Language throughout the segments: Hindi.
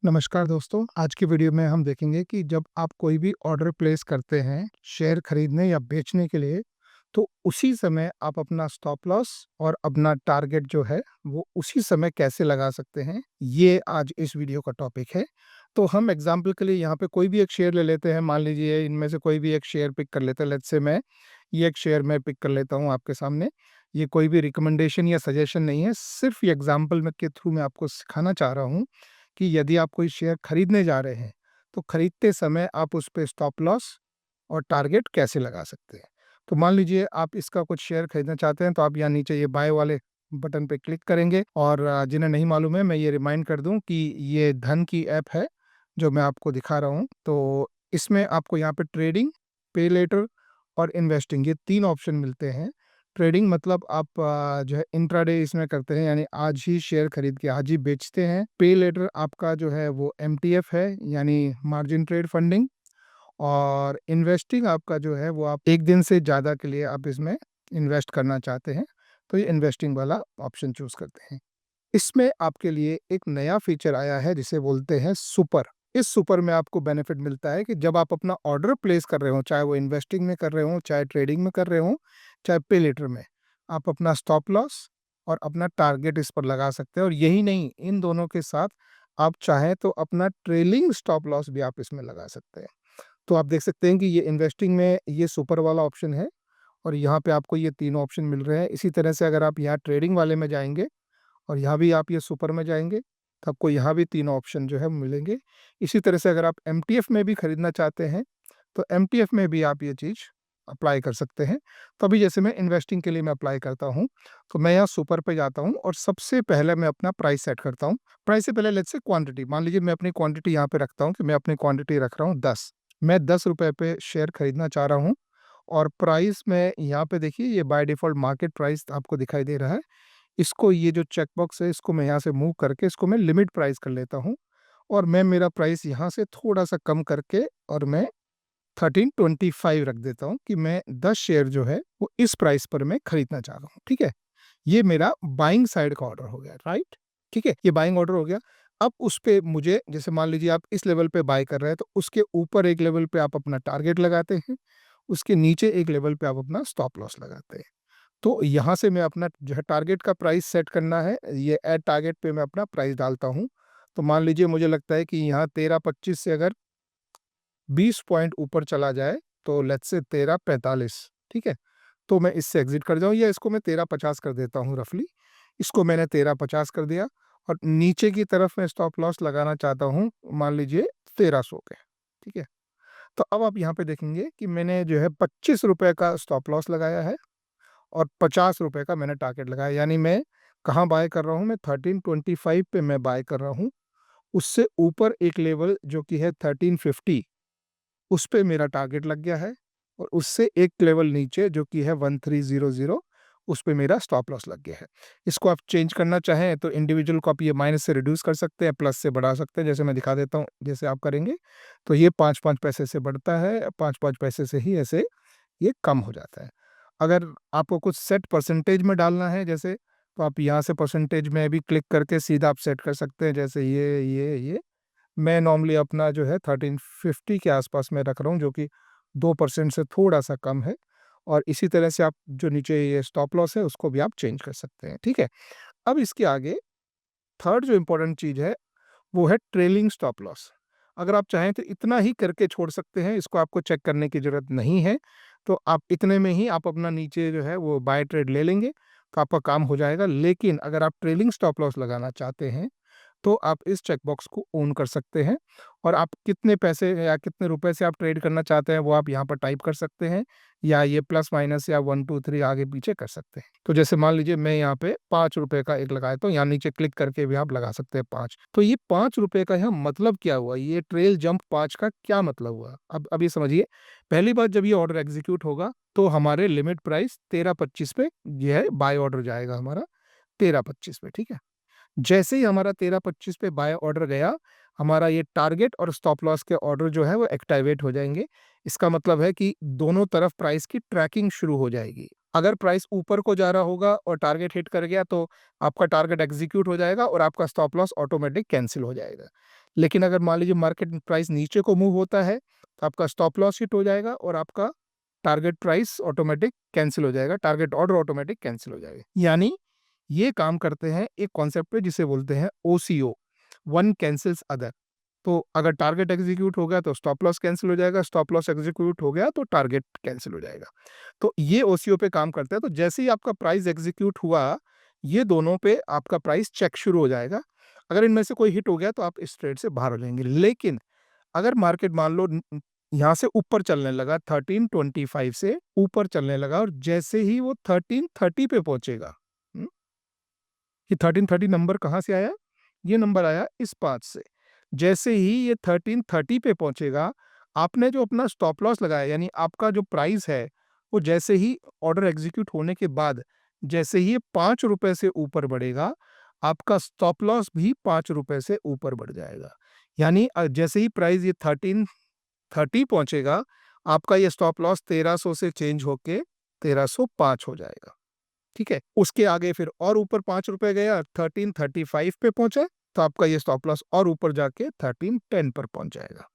नमस्कार दोस्तों, आज की वीडियो में हम देखेंगे कि जब आप कोई भी ऑर्डर प्लेस करते हैं शेयर खरीदने या बेचने के लिए, तो उसी समय आप अपना स्टॉप लॉस और अपना टारगेट जो है, वो उसी समय कैसे लगा सकते हैं, ये आज इस वीडियो का टॉपिक है। तो हम एग्जाम्पल के लिए यहाँ पे कोई भी एक शेयर ले लेते हैं, मान लीजिए इनमें से कोई भी एक शेयर पिक कर लेते हैं। लेट्स से मैं ये एक शेयर मैं पिक कर लेता हूँ आपके सामने। ये कोई भी रिकमेंडेशन या सजेशन नहीं है, सिर्फ ये एग्जाम्पल में के थ्रू मैं आपको सिखाना चाह रहा हूँ कि यदि आप कोई शेयर खरीदने जा रहे हैं, तो खरीदते समय आप उस पे स्टॉप लॉस और टारगेट कैसे लगा सकते हैं। तो मान लीजिए आप इसका कुछ शेयर खरीदना चाहते हैं, तो आप यहाँ नीचे ये बाय वाले बटन पे क्लिक करेंगे और जिन्हें नहीं मालूम है, मैं ये रिमाइंड कर दूँ कि ये धन की ऐप है, जो मैं आपको दिखा रहा हूँ। तो इसमें आपको यहाँ पे ट्रेडिंग, पे लेटर और इन्वेस्टिंग ये 3 ऑप्शन मिलते हैं। ट्रेडिंग मतलब आप जो है इंट्राडे इसमें करते हैं, यानी आज ही शेयर खरीद के आज ही बेचते हैं। पे लेटर आपका जो है वो एमटीएफ है, यानी मार्जिन ट्रेड फंडिंग। और इन्वेस्टिंग आपका जो है वो आप 1 दिन से ज़्यादा के लिए आप इसमें इन्वेस्ट करना चाहते हैं, तो ये इन्वेस्टिंग वाला ऑप्शन चूज़ करते हैं। इसमें आपके लिए एक नया फीचर आया है जिसे बोलते हैं सुपर। इस सुपर में आपको बेनिफिट मिलता है कि जब आप अपना ऑर्डर प्लेस कर रहे हो, चाहे वो इन्वेस्टिंग में कर रहे हो, चाहे ट्रेडिंग में कर रहे हो, चाहे पे लेटर में, आप अपना स्टॉप लॉस और अपना टारगेट इस पर लगा सकते हैं। और यही नहीं, इन दोनों के साथ आप चाहें तो अपना ट्रेलिंग स्टॉप लॉस भी आप इसमें लगा सकते हैं। तो आप देख सकते हैं कि ये इन्वेस्टिंग में ये सुपर वाला ऑप्शन है और यहाँ पे आपको ये तीनों ऑप्शन मिल रहे हैं। इसी तरह से अगर आप यहाँ ट्रेडिंग वाले में जाएंगे और यहाँ भी आप ये सुपर में जाएँगे, तो आपको यहाँ भी 3 ऑप्शन जो है मिलेंगे। इसी तरह से अगर आप एमटीएफ में भी खरीदना चाहते हैं, तो एमटीएफ में भी आप ये चीज़ अप्लाई कर सकते हैं। तो अभी जैसे मैं इन्वेस्टिंग के लिए मैं अप्लाई करता हूँ, तो मैं यहाँ सुपर पे जाता हूँ और सबसे पहले मैं अपना प्राइस सेट करता हूँ। प्राइस से पहले लेट्स से क्वांटिटी, मान लीजिए मैं अपनी क्वांटिटी यहाँ पे रखता हूँ कि मैं अपनी क्वांटिटी रख रहा हूँ 10। मैं ₹10 पे शेयर खरीदना चाह रहा हूँ और प्राइस में यहाँ पे देखिए ये बाय डिफ़ॉल्ट मार्केट प्राइस आपको दिखाई दे रहा है। इसको ये जो चेक बॉक्स है इसको मैं यहाँ से मूव करके इसको मैं लिमिट प्राइस कर लेता हूँ और मैं मेरा प्राइस यहाँ से थोड़ा-सा कम करके और मैं 1325 रख देता हूँ कि मैं 10 शेयर जो है वो इस प्राइस पर मैं खरीदना चाह रहा हूँ, ठीक है? ये मेरा बाइंग साइड का ऑर्डर हो गया, राइट? ठीक है? ये बाइंग ऑर्डर हो गया। अब उस पे मुझे जैसे मान लीजिए आप इस लेवल पे बाय कर रहे हैं, तो उसके ऊपर एक लेवल पे आप अपना टारगेट लगाते हैं, उसके नीचे एक लेवल पे आप अपना स्टॉप लॉस लगाते हैं। तो यहाँ से मैं अपना जो है टारगेट का प्राइस सेट करना है, ये ऐड टारगेट पे मैं अपना प्राइस डालता हूँ। तो मान लीजिए मुझे लगता है कि यहाँ 13-25 से अगर 20 पॉइंट ऊपर चला जाए, तो लेट्स से 13-45, ठीक है? तो मैं इससे एग्ज़िट कर जाऊँ या इसको मैं 13-50 कर देता हूँ रफ़ली। इसको मैंने 13-50 कर दिया और नीचे की तरफ मैं स्टॉप लॉस लगाना चाहता हूँ, मान लीजिए 1300 के, ठीक है? तो अब आप यहाँ पे देखेंगे कि मैंने जो है ₹25 का स्टॉप लॉस लगाया है और ₹50 का मैंने टारगेट लगाया, यानी मैं कहाँ बाय कर रहा हूँ, मैं 1325 पे मैं बाय कर रहा हूँ। उससे ऊपर एक लेवल जो कि है 1350, उस पे मेरा टारगेट लग गया है और उससे एक लेवल नीचे जो कि है 1300, उस पे मेरा स्टॉप लॉस लग गया है। इसको आप चेंज करना चाहें तो इंडिविजुअल को आप ये माइनस से रिड्यूस कर सकते हैं, प्लस से बढ़ा सकते हैं, जैसे मैं दिखा देता हूँ, जैसे आप करेंगे, तो ये 5-5 पैसे से बढ़ता है, 5-5 पैसे से ही ऐसे ये कम हो जाता है। अगर आपको कुछ सेट परसेंटेज में डालना है जैसे, तो आप यहाँ से परसेंटेज में भी क्लिक करके सीधा आप सेट कर सकते हैं, जैसे ये। मैं नॉर्मली अपना जो है 1350 के आसपास मैं रख रहा हूँ, जो कि 2% से थोड़ा-सा कम है और इसी तरह से आप जो नीचे ये स्टॉप लॉस है उसको भी आप चेंज कर सकते हैं, ठीक है? अब इसके आगे थर्ड जो इम्पोर्टेंट चीज़ है, वो है ट्रेलिंग स्टॉप लॉस। अगर आप चाहें तो इतना ही करके छोड़ सकते हैं, इसको आपको चेक करने की ज़रूरत नहीं है। तो आप इतने में ही आप अपना नीचे जो है वो बाय ट्रेड ले लेंगे, तो आपका काम हो जाएगा। लेकिन अगर आप ट्रेलिंग स्टॉप लॉस लगाना चाहते हैं, तो आप इस चेक बॉक्स को ऑन कर सकते हैं और आप कितने पैसे या कितने रुपए से आप ट्रेड करना चाहते हैं, वो आप यहाँ पर टाइप कर सकते हैं या ये प्लस माइनस या 1, 2, 3 आगे पीछे कर सकते हैं। तो जैसे मान लीजिए मैं यहाँ पे ₹5 का एक लगाया, तो यहाँ नीचे क्लिक करके भी आप लगा सकते हैं 5। तो ये ₹5 का यहाँ मतलब क्या हुआ? ये ट्रेल जंप 5 का क्या मतलब हुआ? अब ये समझिए, पहली बार जब ये ऑर्डर एग्ज़ीक्यूट होगा, तो हमारे लिमिट प्राइस 13.25 पे ये है बाय ऑर्डर जाएगा हमारा 13.25 पे, ठीक है? जैसे ही हमारा 13-25 पे बाय ऑर्डर गया, हमारा ये टारगेट और स्टॉप लॉस के ऑर्डर जो है वो एक्टिवेट हो जाएँगे। इसका मतलब है कि दोनों तरफ प्राइस की ट्रैकिंग शुरू हो जाएगी। अगर प्राइस ऊपर को जा रहा होगा और टारगेट हिट कर गया, तो आपका टारगेट एग्ज़ीक्यूट हो जाएगा और आपका स्टॉप लॉस ऑटोमेटिक कैंसल हो जाएगा। लेकिन अगर मान लीजिए मार्केट प्राइस नीचे को मूव होता है तो आपका स्टॉप लॉस हिट हो जाएगा और आपका टारगेट प्राइस ऑटोमेटिक कैंसिल हो जाएगा, टारगेट ऑर्डर ऑटोमेटिक कैंसिल हो जाएगा। यानी ये काम करते हैं एक कॉन्सेप्ट पे जिसे बोलते हैं ओसीओ, वन कैंसिल्स अदर। तो अगर टारगेट एग्जीक्यूट हो गया तो स्टॉप लॉस कैंसिल हो जाएगा, स्टॉप लॉस एग्जीक्यूट हो गया तो टारगेट कैंसिल हो जाएगा। तो ये ओसीओ पे काम करता है। तो जैसे ही आपका प्राइस एग्जीक्यूट हुआ, ये दोनों पे आपका प्राइस चेक शुरू हो जाएगा। अगर इनमें से कोई हिट हो गया तो आप इस ट्रेड से बाहर हो जाएंगे। लेकिन अगर मार्केट मान लो यहाँ से ऊपर चलने लगा, 1325 से ऊपर चलने लगा और जैसे ही वो 1330 पे पहुंचेगा, ये 1330 नंबर कहाँ से आया? ये नंबर आया इस पाथ से। जैसे ही ये 1330 पे पहुंचेगा, आपने जो अपना स्टॉप लॉस लगाया, यानी आपका जो प्राइस है, वो जैसे ही ऑर्डर एग्जीक्यूट होने के बाद जैसे ही ये 5 रुपए से ऊपर बढ़ेगा, आपका स्टॉप लॉस भी 5 रुपए से ऊपर बढ़ जाएगा। यानी जैसे ही प्राइस ये 1330 पहुंचेगा, आपका ये स्टॉप लॉस 1300 से चेंज होके 1305 हो जाएगा। ठीक है, उसके आगे फिर और ऊपर 5 रुपए गया, 1335 पे पहुंचा, तो आपका ये स्टॉप लॉस और ऊपर जाके 1310 पर पहुंच जाएगा।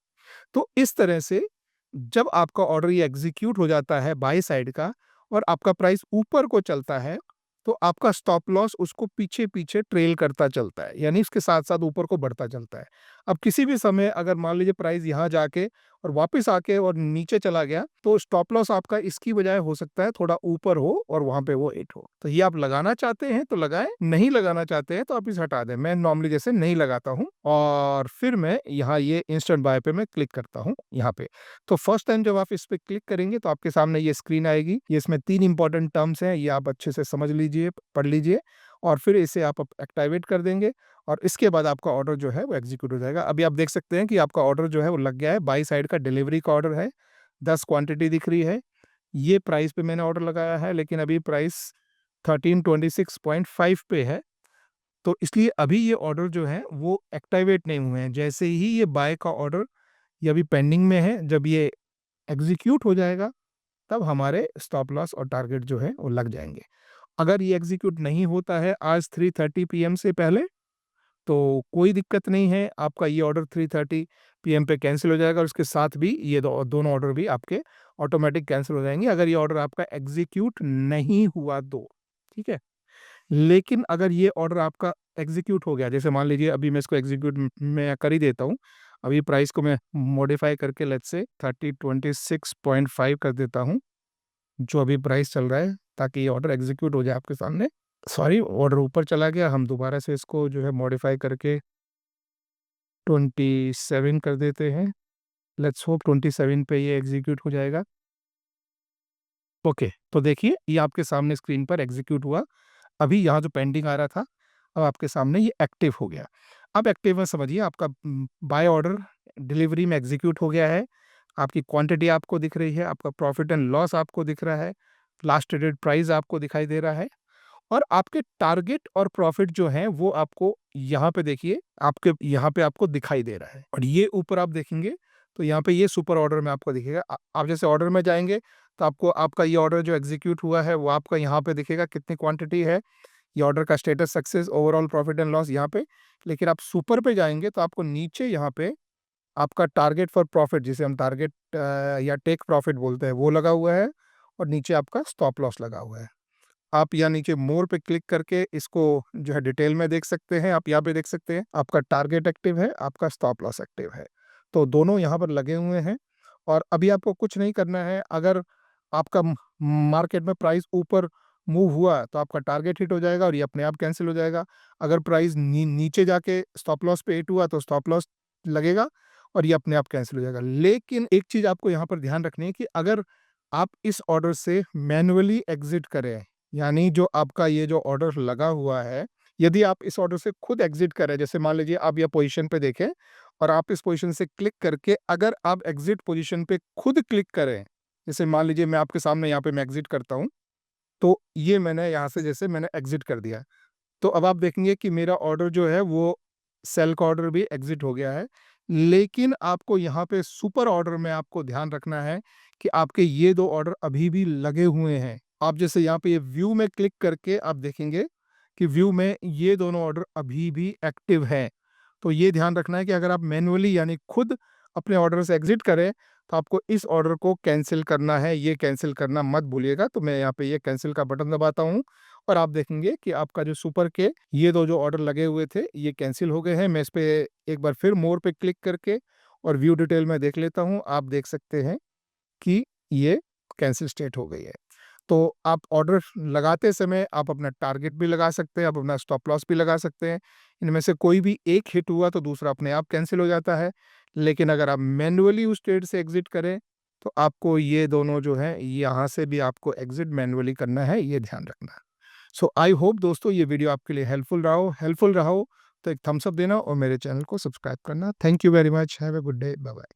तो इस तरह से जब आपका ऑर्डर ये एग्जीक्यूट हो जाता है बाई साइड का और आपका प्राइस ऊपर को चलता है, तो आपका स्टॉप लॉस उसको पीछे पीछे ट्रेल करता चलता है, यानी इसके साथ साथ ऊपर को बढ़ता चलता है। अब किसी भी समय अगर मान लीजिए प्राइस यहाँ जाके और वापस आके और नीचे चला गया, तो स्टॉप लॉस आपका इसकी बजाय हो सकता है थोड़ा ऊपर हो और वहां पे वो हिट हो। तो ये आप लगाना चाहते हैं तो लगाएं, नहीं लगाना चाहते हैं तो आप इसे हटा दें। मैं नॉर्मली जैसे नहीं लगाता हूँ और फिर मैं यहाँ ये इंस्टेंट बाय पे मैं क्लिक करता हूँ यहाँ पे। तो फर्स्ट टाइम जब आप इस पे क्लिक करेंगे तो आपके सामने ये स्क्रीन आएगी। ये इसमें 3 इंपॉर्टेंट टर्म्स हैं, ये आप अच्छे से समझ लीजिए, पढ़ लीजिए और फिर इसे आप एक्टिवेट कर देंगे और इसके बाद आपका ऑर्डर जो है वो एग्जीक्यूट हो जाएगा। अभी आप देख सकते हैं कि आपका ऑर्डर जो है वो लग गया है, बाई साइड का डिलीवरी का ऑर्डर है, 10 क्वांटिटी दिख रही है। ये प्राइस पे मैंने ऑर्डर लगाया है, लेकिन अभी प्राइस 1326.5 पे है, तो इसलिए अभी ये ऑर्डर जो है वो एक्टिवेट नहीं हुए हैं। जैसे ही ये बाय का ऑर्डर ये अभी पेंडिंग में है, जब ये एग्जीक्यूट हो जाएगा तब हमारे स्टॉप लॉस और टारगेट जो है वो लग जाएंगे। अगर ये एग्जीक्यूट नहीं होता है आज 3:30 पीएम से पहले, तो कोई दिक्कत नहीं है, आपका ये ऑर्डर 3:30 पीएम पे कैंसिल हो जाएगा और उसके साथ भी ये दोनों ऑर्डर भी आपके ऑटोमेटिक कैंसिल हो जाएंगे, अगर ये ऑर्डर आपका एग्जीक्यूट नहीं हुआ तो। ठीक है, लेकिन अगर ये ऑर्डर आपका एग्जीक्यूट हो गया, जैसे मान लीजिए अभी मैं इसको एग्जीक्यूट मैं कर ही देता हूँ, अभी प्राइस को मैं मॉडिफाई करके लेट्स से 3026.5 कर देता हूँ, जो अभी प्राइस चल रहा है, ताकि ये ऑर्डर एग्जीक्यूट हो जाए आपके सामने। सॉरी, ऑर्डर ऊपर चला गया, हम दोबारा से इसको जो है मॉडिफाई करके 27 कर देते हैं। लेट्स होप 27 पे ये एग्जीक्यूट हो जाएगा। ओके, तो देखिए ये आपके सामने स्क्रीन पर एग्जीक्यूट हुआ। अभी यहाँ जो पेंडिंग आ रहा था, अब आपके सामने ये एक्टिव हो गया। अब एक्टिव में समझिए आपका बाय ऑर्डर डिलीवरी में एग्जीक्यूट हो गया है, आपकी क्वांटिटी आपको दिख रही है, आपका प्रॉफिट एंड लॉस आपको दिख रहा है, लास्ट ट्रेडेड प्राइस आपको दिखाई दे रहा है और आपके टारगेट और प्रॉफिट जो है वो आपको यहाँ पे देखिए, आपके यहाँ पे आपको दिखाई दे रहा है। और ये ऊपर आप देखेंगे तो यहाँ पे ये सुपर ऑर्डर में आपको दिखेगा। आप जैसे ऑर्डर में जाएंगे तो आपको आपका ये ऑर्डर जो एग्जीक्यूट हुआ है वो आपका यहाँ पे दिखेगा, कितनी क्वांटिटी है, ये ऑर्डर का status, success, overall profit and loss यहाँ पे। लेकिन आप सुपर पे जाएंगे तो आपको नीचे यहाँ पे आपका टारगेट फॉर प्रॉफिट, जिसे हम टारगेट या टेक प्रॉफिट बोलते हैं, वो लगा हुआ है और नीचे आपका स्टॉप लॉस लगा हुआ है। आप यहाँ नीचे मोर पे क्लिक करके इसको जो है डिटेल में देख सकते हैं। आप यहाँ पे देख सकते हैं आपका टारगेट एक्टिव है, आपका स्टॉप लॉस एक्टिव है, तो दोनों यहाँ पर लगे हुए हैं। और अभी आपको कुछ नहीं करना है। अगर आपका मार्केट में प्राइस ऊपर मूव हुआ तो आपका टारगेट हिट हो जाएगा और ये अपने आप कैंसिल हो जाएगा। अगर प्राइस नीचे जाके स्टॉप लॉस पे हिट हुआ तो स्टॉप लॉस लगेगा और ये अपने आप कैंसिल हो जाएगा। लेकिन एक चीज आपको यहाँ पर ध्यान रखनी है कि अगर आप इस ऑर्डर से मैन्युअली एग्जिट करें, यानी जो आपका ये जो ऑर्डर लगा हुआ है, यदि आप इस ऑर्डर से खुद एग्जिट करें, जैसे मान लीजिए आप ये पोजीशन पे देखें और आप इस पोजीशन से क्लिक करके अगर आप एग्जिट पोजीशन पे खुद क्लिक करें, जैसे मान लीजिए मैं आपके सामने यहाँ पे मैं एग्जिट करता हूँ, तो ये मैंने यहाँ से जैसे मैंने एग्जिट कर दिया, तो अब आप देखेंगे कि मेरा ऑर्डर जो है वो सेल का ऑर्डर भी एग्जिट हो गया है। लेकिन आपको यहाँ पे सुपर ऑर्डर में आपको ध्यान रखना है कि आपके ये दो ऑर्डर अभी भी लगे हुए हैं। आप जैसे यहाँ पे ये व्यू में क्लिक करके आप देखेंगे कि व्यू में ये दोनों ऑर्डर अभी भी एक्टिव हैं। तो ये ध्यान रखना है कि अगर आप मैन्युअली यानी खुद अपने ऑर्डर से एग्जिट करें, तो आपको इस ऑर्डर को कैंसिल करना है, ये कैंसिल करना मत भूलिएगा। तो मैं यहाँ पे ये कैंसिल का बटन दबाता हूँ और आप देखेंगे कि आपका जो सुपर के ये 2 जो ऑर्डर लगे हुए थे, ये कैंसिल हो गए हैं। मैं इस पे एक बार फिर मोर पे क्लिक करके और व्यू डिटेल में देख लेता हूँ। आप देख सकते हैं कि ये कैंसिल स्टेट हो गई है। तो आप ऑर्डर लगाते समय आप अपना टारगेट भी लगा सकते हैं, आप अपना स्टॉप लॉस भी लगा सकते हैं। इनमें से कोई भी एक हिट हुआ तो दूसरा अपने आप कैंसिल हो जाता है। लेकिन अगर आप मैन्युअली उस ट्रेड से एग्ज़िट करें, तो आपको ये दोनों जो हैं, यहाँ से भी आपको एग्ज़िट मैन्युअली करना है, ये ध्यान रखना है। सो आई होप दोस्तों ये वीडियो आपके लिए हेल्पफुल रहा हो तो एक थम्स अप देना और मेरे चैनल को सब्सक्राइब करना। Thank you very much. Have a good day. Bye bye.